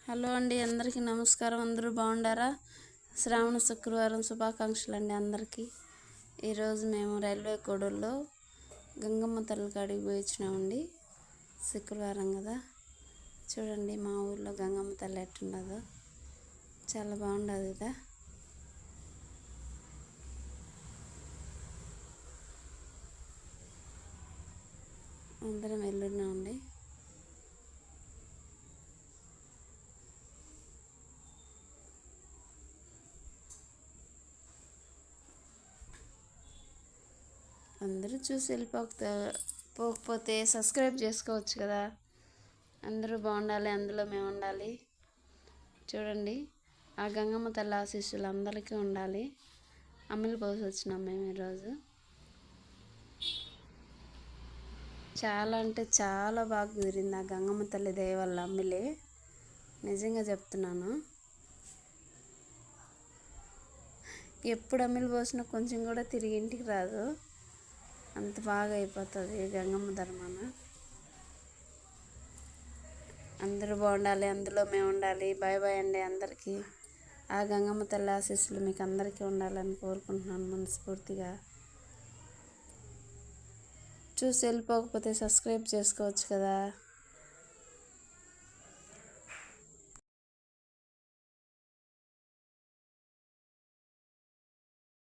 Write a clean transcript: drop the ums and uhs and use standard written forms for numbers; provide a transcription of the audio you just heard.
Hello అండి, అందరికీ నమస్కారం. అందరూ బాగుండారా? శ్రావణ శుక్రవారం శుభాకాంక్షలు అండి అందరికీ. ఈరోజు మేము రైల్వే కోడూరులో గంగమ్మ తల్లి కాడికి పోయి వచ్చినామండి. శుక్రవారం కదా, చూడండి మా ఊర్లో గంగమ్మ తల్లి ఎట్టుండదో, చాలా బాగుండదు కదా. అందరం వెళ్ళున్నామండి. అందరూ చూసి పోకపోతే సబ్స్క్రైబ్ చేసుకోవచ్చు కదా. అందరూ బాగుండాలి, అందులో మేము ఉండాలి. చూడండి, ఆ గంగమ్మ తల్లి ఆశీస్సులు అందరికీ ఉండాలి. అమ్మిలి పోసి వచ్చినాం మేము ఈరోజు. చాలా అంటే చాలా బాగా కుదిరింది ఆ గంగమ్మ తల్లి దయ వల్ల అమ్మిలి, నిజంగా చెప్తున్నాను. ఎప్పుడు అమ్మిలి పోసినా కొంచెం కూడా తిరిగి ఇంటికి రాదు, అంత బాగా అయిపోతుంది గంగమ్మ ధర్మాన. అందరూ బాగుండాలి, అందులో మేము ఉండాలి. బాయ్ బాయ్ అండి అందరికీ. ఆ గంగమ్మ తల్లి ఆశీస్సులు మీకు అందరికీ ఉండాలని కోరుకుంటున్నాను మనస్ఫూర్తిగా. చూసి వెళ్ళిపోకపోతే సబ్స్క్రైబ్ చేసుకోవచ్చు కదా.